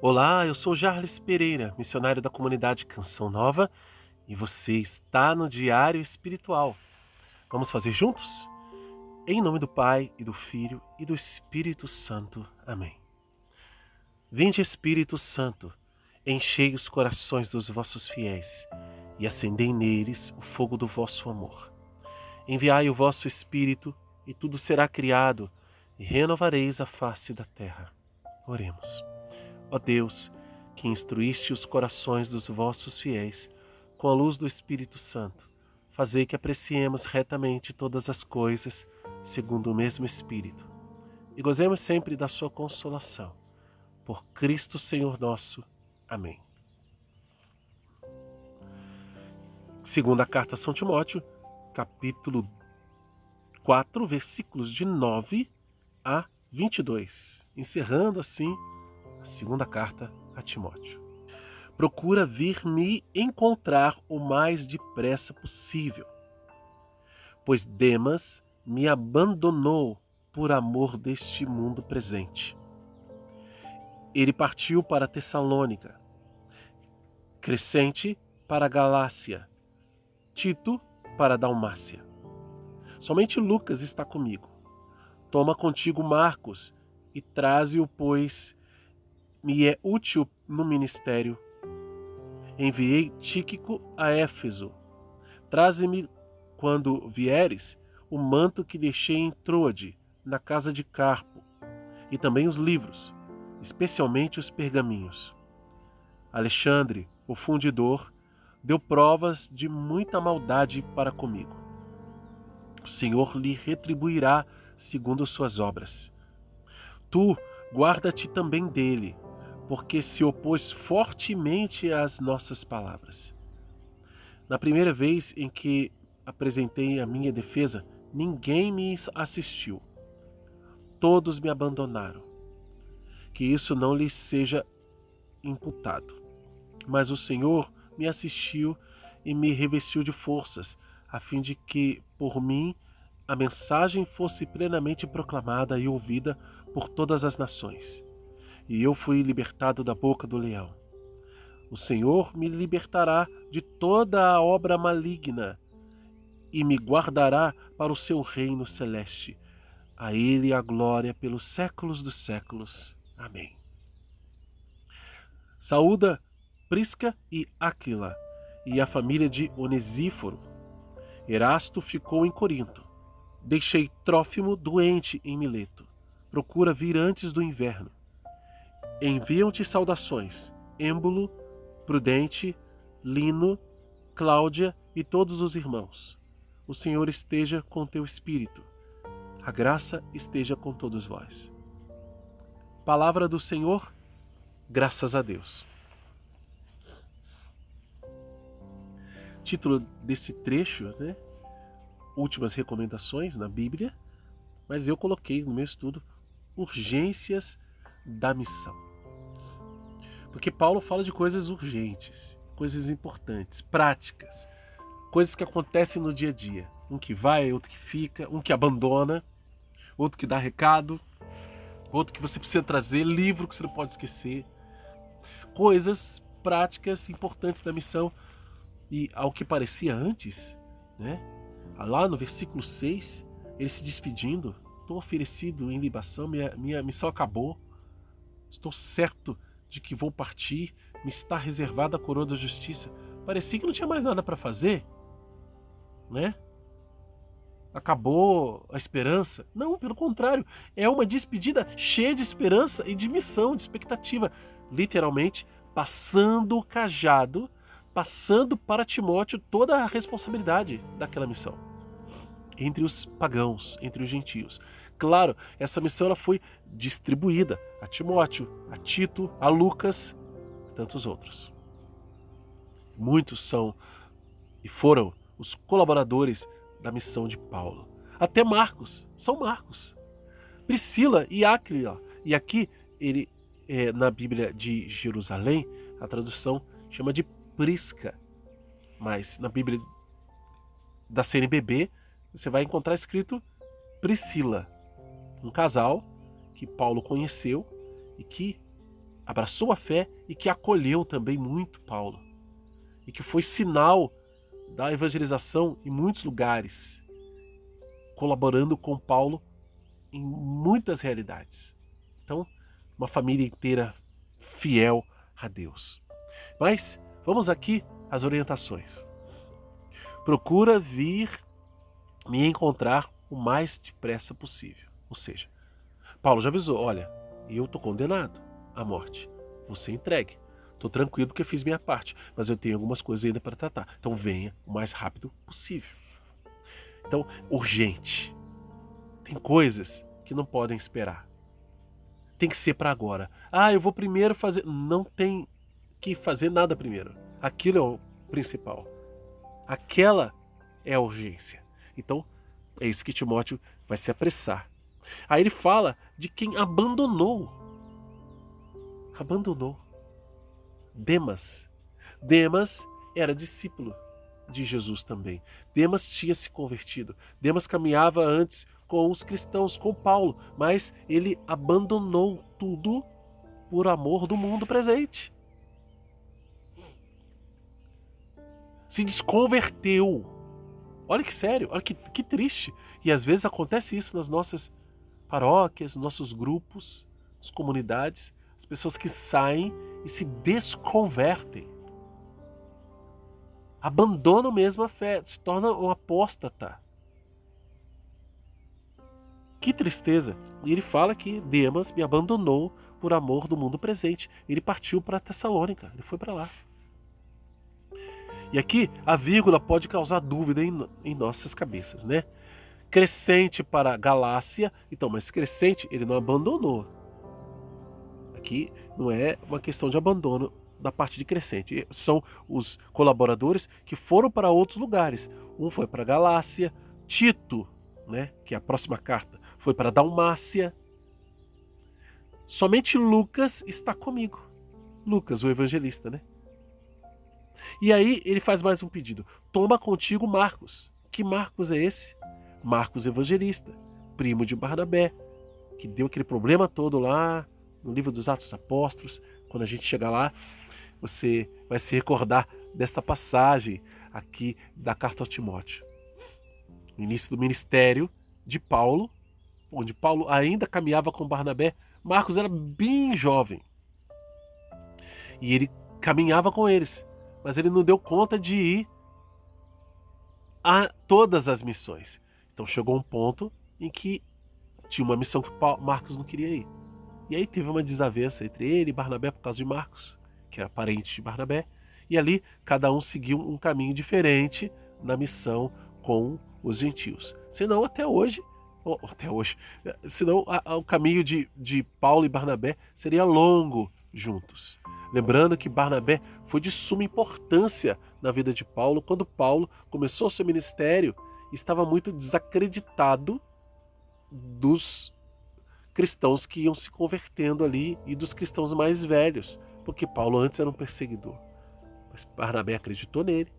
Olá, eu sou Jarles Pereira, missionário da comunidade Canção Nova, e você está no Diário Espiritual. Vamos fazer juntos? Em nome do Pai, e do Filho, e do Espírito Santo. Amém. Vinde, Espírito Santo, enchei os corações dos vossos fiéis, e acendei neles o fogo do vosso amor. Enviai o vosso Espírito, e tudo será criado, e renovareis a face da terra. Oremos. Ó Deus, que instruíste os corações dos vossos fiéis com a luz do Espírito Santo, fazei que apreciemos retamente todas as coisas segundo o mesmo Espírito e gozemos sempre da sua consolação. Por Cristo Senhor nosso. Amém. Segunda carta a São Timóteo, capítulo 4, versículos de 9 a 22, encerrando assim a segunda carta a Timóteo. Procura vir me encontrar o mais depressa possível, pois Demas me abandonou por amor deste mundo presente. Ele partiu para Tessalônica, Crescente para a Galácia, Tito para a Dalmácia. Somente Lucas está comigo. Toma contigo Marcos e traze-o, pois me é útil no ministério. Enviei Tíquico a Éfeso. Traze-me, quando vieres, o manto que deixei em Troade, na casa de Carpo, e também os livros, especialmente os pergaminhos. Alexandre, o fundidor, deu provas de muita maldade para comigo. O Senhor lhe retribuirá segundo suas obras. Tu, guarda-te também dele, porque se opôs fortemente às nossas palavras. Na primeira vez em que apresentei a minha defesa, ninguém me assistiu. Todos me abandonaram. Que isso não lhes seja imputado. Mas o Senhor me assistiu e me revestiu de forças, a fim de que, por mim, a mensagem fosse plenamente proclamada e ouvida por todas as nações. E eu fui libertado da boca do leão. O Senhor me libertará de toda a obra maligna e me guardará para o seu reino celeste. A Ele a glória pelos séculos dos séculos. Amém. Saúda Prisca e Áquila e a família de Onesíforo. Erasto ficou em Corinto. Deixei Trófimo doente em Mileto. Procura vir antes do inverno. Enviam-te saudações, Êmbulo, Prudente, Lino, Cláudia e todos os irmãos. O Senhor esteja com teu espírito. A graça esteja com todos vós. Palavra do Senhor, graças a Deus. Título desse trecho, né? Últimas recomendações na Bíblia, mas eu coloquei no meu estudo urgências da missão. Porque Paulo fala de coisas urgentes, coisas importantes, práticas, coisas que acontecem no dia a dia. Um que vai, outro que fica, um que abandona, outro que dá recado, outro que você precisa trazer, livro que você não pode esquecer. Coisas práticas importantes da missão. E ao que parecia antes, né? Lá no versículo 6, ele se despedindo: estou oferecido em libação, minha missão acabou, estou certo de que vou partir, me está reservada a coroa da justiça. Parecia que não tinha mais nada para fazer, né? Acabou a esperança. Não, pelo contrário, é uma despedida cheia de esperança e de missão, de expectativa. Literalmente, passando o cajado, passando para Timóteo toda a responsabilidade daquela missão. Entre os pagãos, entre os gentios. Claro, essa missão ela foi distribuída a Timóteo, a Tito, a Lucas e tantos outros. Muitos são e foram os colaboradores da missão de Paulo. Até Marcos, São Marcos. Priscila e Áquila. E aqui, ele na Bíblia de Jerusalém, a tradução chama de Prisca. Mas na Bíblia da CNBB, você vai encontrar escrito Priscila. Um casal que Paulo conheceu e que abraçou a fé e que acolheu também muito Paulo. E que foi sinal da evangelização em muitos lugares, colaborando com Paulo em muitas realidades. Então, uma família inteira fiel a Deus. Mas vamos aqui às orientações. Procura vir me encontrar o mais depressa possível. Ou seja, Paulo já avisou, olha, eu estou condenado à morte, vou ser entregue. Estou tranquilo porque fiz minha parte, mas eu tenho algumas coisas ainda para tratar. Então venha o mais rápido possível. Então, urgente. Tem coisas que não podem esperar. Tem que ser para agora. Eu vou primeiro fazer... Não tem que fazer nada primeiro. Aquilo é o principal. Aquela é a urgência. Então, é isso que Timóteo vai se apressar. Aí ele fala de quem abandonou. Abandonou. Demas. Demas era discípulo de Jesus também. Demas tinha se convertido. Demas caminhava antes com os cristãos, com Paulo, mas ele abandonou tudo por amor do mundo presente. Se desconverteu. Olha que sério, olha que triste. E às vezes acontece isso nas nossas paróquias, nos nossos grupos, nas comunidades. As pessoas que saem e se desconvertem. Abandonam mesmo a fé, se tornam um apóstata. Que tristeza. E ele fala que Demas me abandonou por amor do mundo presente. Ele partiu para Tessalônica, ele foi para lá. E aqui a vírgula pode causar dúvida em nossas cabeças, né? Crescente para Galácia, então, mas Crescente ele não abandonou. Aqui não é uma questão de abandono da parte de Crescente. São os colaboradores que foram para outros lugares. Um foi para Galácia, Tito, né, que é a próxima carta, foi para Dalmácia. Somente Lucas está comigo. Lucas, o evangelista, né? E aí ele faz mais um pedido. Toma contigo Marcos. Que Marcos é esse? Marcos evangelista, primo de Barnabé, que deu aquele problema todo lá no livro dos Atos dos Apóstolos. Quando a gente chegar lá, você vai se recordar desta passagem aqui da carta ao Timóteo. No início do ministério de Paulo, onde Paulo ainda caminhava com Barnabé, Marcos era bem jovem. E ele caminhava com eles, mas ele não deu conta de ir a todas as missões. Então chegou um ponto em que tinha uma missão que Marcos não queria ir. E aí teve uma desavença entre ele e Barnabé por causa de Marcos, que era parente de Barnabé. E ali cada um seguiu um caminho diferente na missão com os gentios. Senão senão o caminho de Paulo e Barnabé seria longo juntos. Lembrando que Barnabé foi de suma importância na vida de Paulo quando Paulo começou seu ministério e estava muito desacreditado dos cristãos que iam se convertendo ali e dos cristãos mais velhos, porque Paulo antes era um perseguidor. Mas Barnabé acreditou nele,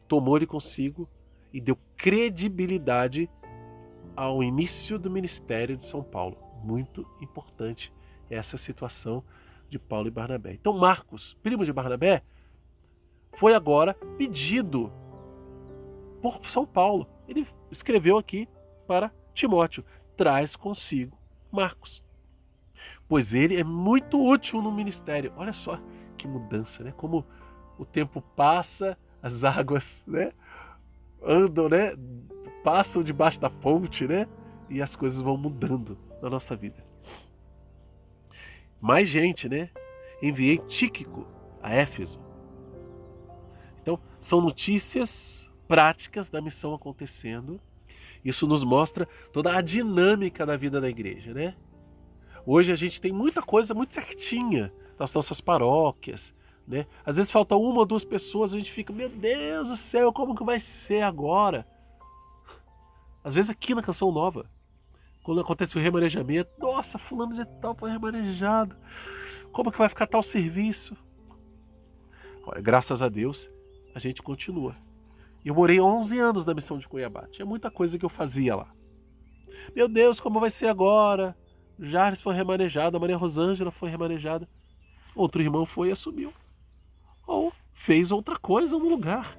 tomou ele consigo e deu credibilidade ao início do ministério de São Paulo. Muito importante essa situação de Paulo e Barnabé. Então Marcos, primo de Barnabé, foi agora pedido por São Paulo. Ele escreveu aqui para Timóteo: traz consigo Marcos, pois ele é muito útil no ministério. Olha só que mudança, né? Como o tempo passa, as águas, né, andam, né, passam debaixo da ponte, né, e as coisas vão mudando na nossa vida. Mais gente, né? Enviei Tíquico a Éfeso. Então, são notícias práticas da missão acontecendo. Isso nos mostra toda a dinâmica da vida da igreja, né? Hoje a gente tem muita coisa muito certinha nas nossas paróquias, né? Às vezes falta uma ou duas pessoas, a gente fica, meu Deus do céu, como que vai ser agora? Às vezes aqui na Canção Nova, quando acontece o remanejamento, nossa, fulano de tal foi remanejado, como que vai ficar tal serviço? Olha, graças a Deus, a gente continua. Eu morei 11 anos na missão de Cuiabá, tinha muita coisa que eu fazia lá. Meu Deus, como vai ser agora? O Jarles foi remanejado, a Maria Rosângela foi remanejada. outro irmão foi e assumiu. Ou fez outra coisa no lugar.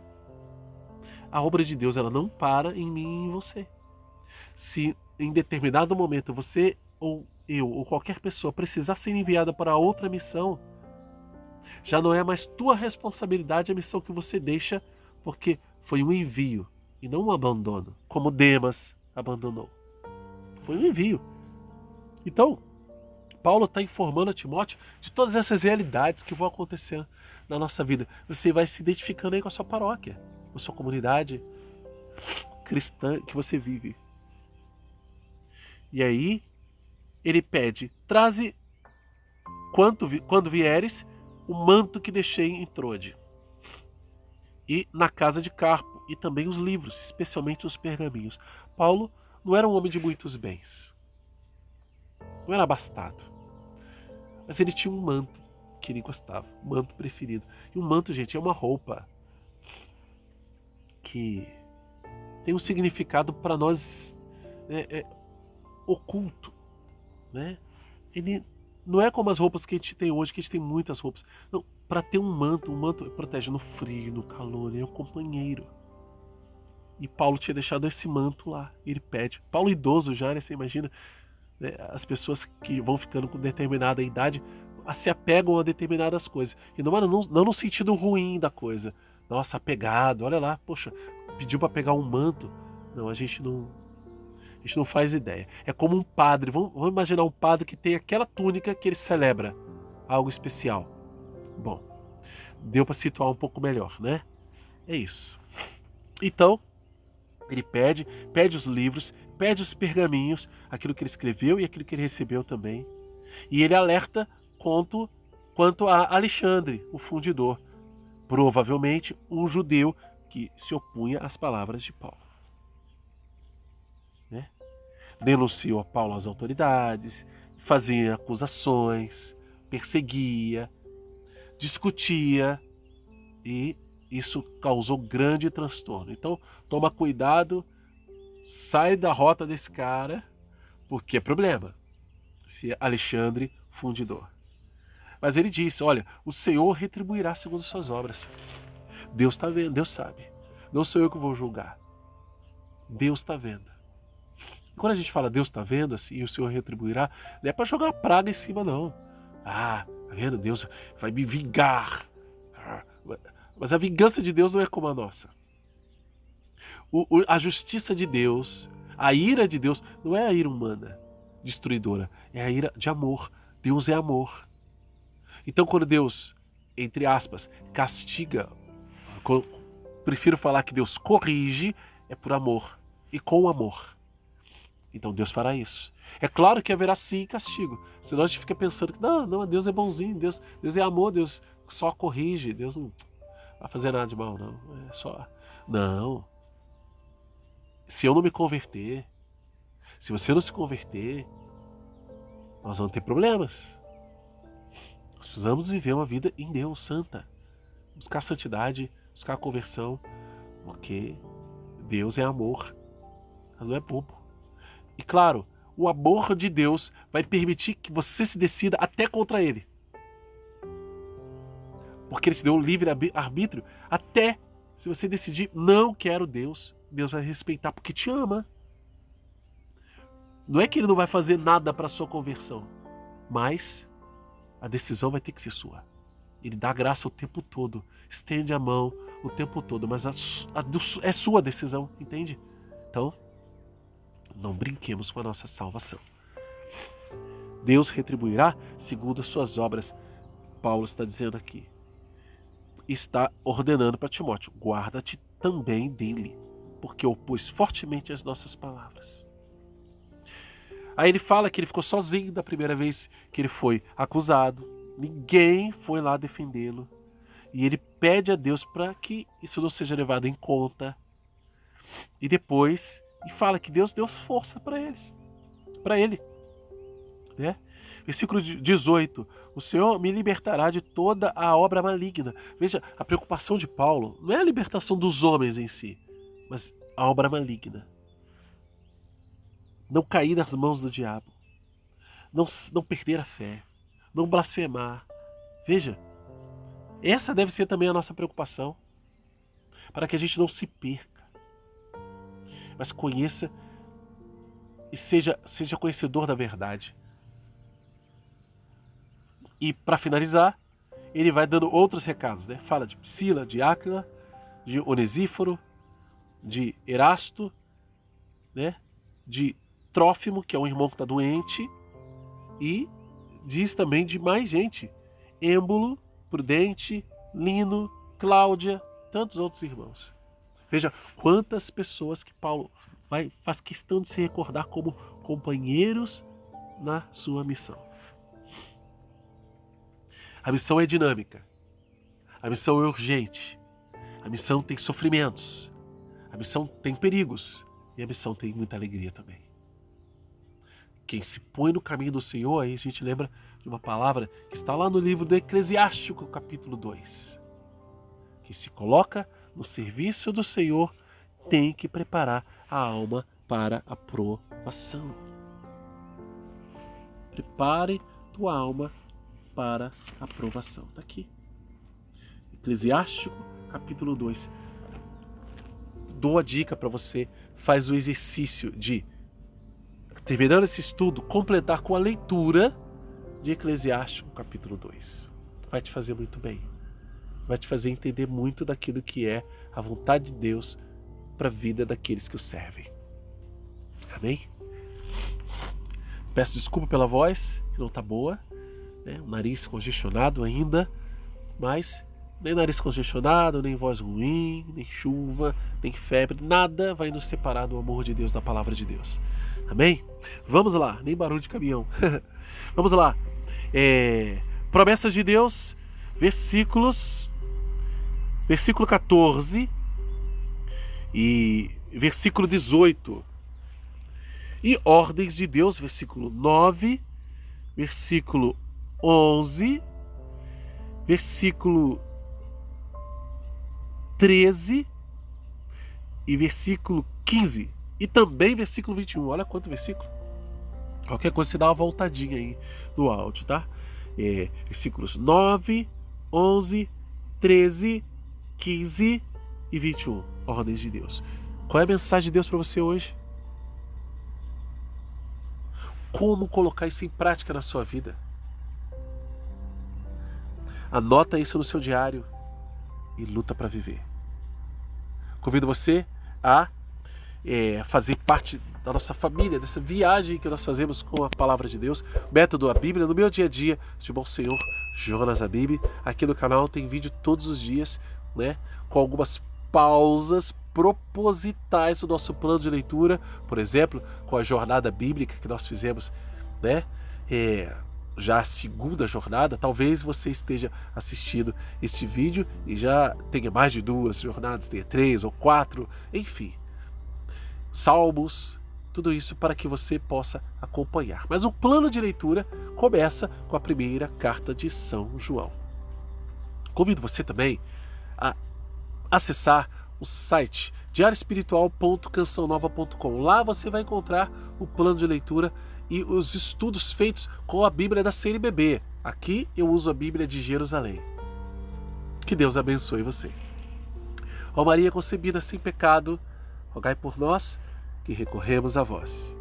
A obra de Deus, ela não para em mim e em você. Se em determinado momento você ou eu ou qualquer pessoa precisar ser enviada para outra missão, já não é mais tua responsabilidade a missão que você deixa, porque foi um envio e não um abandono, como Demas abandonou. Foi um envio. Então, Paulo está informando a Timóteo de todas essas realidades que vão acontecer na nossa vida. Você vai se identificando aí com a sua paróquia, com a sua comunidade cristã que você vive. E aí, ele pede, traze, quando vieres, o manto que deixei em Trode. E na casa de Carpo, e também os livros, especialmente os pergaminhos. Paulo não era um homem de muitos bens. Não era abastado. Mas ele tinha um manto que ele gostava, um manto preferido. E um manto, gente, é uma roupa que tem um significado para nós oculto, né? Ele não é como as roupas que a gente tem hoje, que a gente tem muitas roupas. Não, para ter um manto protege no frio, no calor, ele é um companheiro. E Paulo tinha deixado esse manto lá, e ele pede. Paulo idoso já, né? Você imagina, né? As pessoas que vão ficando com determinada idade se apegam a determinadas coisas. E não no sentido ruim da coisa. Nossa, apegado, olha lá, poxa, pediu para pegar um manto. Não, a gente não faz ideia. É como um padre. Vamos imaginar um padre que tem aquela túnica que ele celebra algo especial. Bom, deu para situar um pouco melhor, né? É isso. Então, ele pede os livros, pede os pergaminhos, aquilo que ele escreveu e aquilo que ele recebeu também. E ele alerta quanto a Alexandre, o fundidor, provavelmente um judeu que se opunha às palavras de Paulo. Né? Denunciou a Paulo às autoridades, fazia acusações, perseguia, discutia, e isso causou grande transtorno. Então, toma cuidado, sai da rota desse cara, porque é problema. Esse Alexandre, fundidor. Mas ele disse, olha, o Senhor retribuirá segundo suas obras. Deus está vendo, Deus sabe. Não sou eu que vou julgar. Deus está vendo. E quando a gente fala Deus está vendo assim, e o Senhor retribuirá, não é para jogar uma praga em cima, não. Ah, tá vendo? Deus vai me vingar. Mas a vingança de Deus não é como a nossa. A justiça de Deus, a ira de Deus, não é a ira humana, destruidora, é a ira de amor. Deus é amor. Então quando Deus, entre aspas, castiga, prefiro falar que Deus corrige, é por amor e com amor. Então Deus fará isso. É claro que haverá sim castigo. Senão a gente fica pensando que não, Deus é bonzinho, Deus é amor, Deus só corrige, Deus não vai fazer nada de mal, não. É só. Não. Se eu não me converter, se você não se converter, nós vamos ter problemas. Nós precisamos viver uma vida em Deus, santa. Buscar santidade, buscar a conversão, porque Deus é amor, mas não é bobo. E claro, o amor de Deus vai permitir que você se decida até contra Ele. Porque Ele te deu o livre arbítrio. Até se você decidir, não quero Deus, Deus vai respeitar porque te ama. Não é que Ele não vai fazer nada para a sua conversão, mas a decisão vai ter que ser sua. Ele dá graça o tempo todo, estende a mão o tempo todo, mas é sua decisão, entende? Então, não brinquemos com a nossa salvação. Deus retribuirá segundo as suas obras. Paulo está dizendo aqui. Está ordenando para Timóteo, guarda-te também dele, porque opôs fortemente as nossas palavras. Aí ele fala que ele ficou sozinho da primeira vez que ele foi acusado. Ninguém foi lá defendê-lo. E ele pede a Deus para que isso não seja levado em conta. E depois, e fala que Deus deu força para ele. Né? Versículo 18. O Senhor me libertará de toda a obra maligna. Veja, a preocupação de Paulo não é a libertação dos homens em si, mas a obra maligna. Não cair nas mãos do diabo. Não perder a fé. Não blasfemar. Veja, essa deve ser também a nossa preocupação, para que a gente não se perca, mas conheça e seja conhecedor da verdade. E para finalizar, ele vai dando outros recados, né? Fala de Priscila, de Áquila, de Onesíforo, de Erasto, né? De Trófimo, que é um irmão que está doente, e diz também de mais gente: Êmbulo, Prudente, Lino, Cláudia, tantos outros irmãos. Veja quantas pessoas que Paulo faz questão de se recordar como companheiros na sua missão. A missão é dinâmica, a missão é urgente, a missão tem sofrimentos, a missão tem perigos e a missão tem muita alegria também. Quem se põe no caminho do Senhor, aí a gente lembra de uma palavra que está lá no livro do Eclesiástico, capítulo 2. Quem se coloca no serviço do Senhor tem que preparar a alma para a provação. Prepare tua alma para a provação. Está aqui. Eclesiástico, capítulo 2. Dou a dica para você, faz o exercício de, terminando esse estudo, completar com a leitura de Eclesiástico, capítulo 2. Vai te fazer muito bem. Vai te fazer entender muito daquilo que é a vontade de Deus para a vida daqueles que o servem. Amém? Peço desculpa pela voz, que não está boa, né? O nariz congestionado ainda, mas nem nariz congestionado, nem voz ruim, nem chuva, nem febre, nada vai nos separar do amor de Deus, da palavra de Deus. Amém? Vamos lá, nem barulho de caminhão. Vamos lá. Promessas de Deus, versículo 14 e versículo 18. E ordens de Deus, versículo 9, versículo 11, versículo 13 e versículo 15 e também versículo 21. Olha quanto versículo. Qualquer coisa você dá uma voltadinha aí no áudio, tá? Versículos 9, 11, 13, 15 e 21. Ordens de Deus. Qual é a mensagem de Deus para você hoje? Como colocar isso em prática na sua vida? Anota isso no seu diário e luta para viver. Convido você a fazer parte da nossa família, dessa viagem que nós fazemos com a Palavra de Deus, método a Bíblia, no meu dia a dia, de bom Senhor Jonas Abib. Aqui no canal tem vídeo todos os dias, né, com algumas pausas propositais do nosso plano de leitura, por exemplo, com a jornada bíblica que nós fizemos, né, já a segunda jornada. Talvez você esteja assistindo este vídeo e já tenha mais de 2 jornadas, tenha 3 ou 4, enfim. Salmos, tudo isso para que você possa acompanhar. Mas o plano de leitura começa com a primeira carta de São João. Convido você também a acessar o site diarioespiritual.cançãonova.com. Lá você vai encontrar o plano de leitura e os estudos feitos com a Bíblia da CNBB. Aqui eu uso a Bíblia de Jerusalém. Que Deus abençoe você. Ó Maria concebida sem pecado, rogai por nós que recorremos a vós.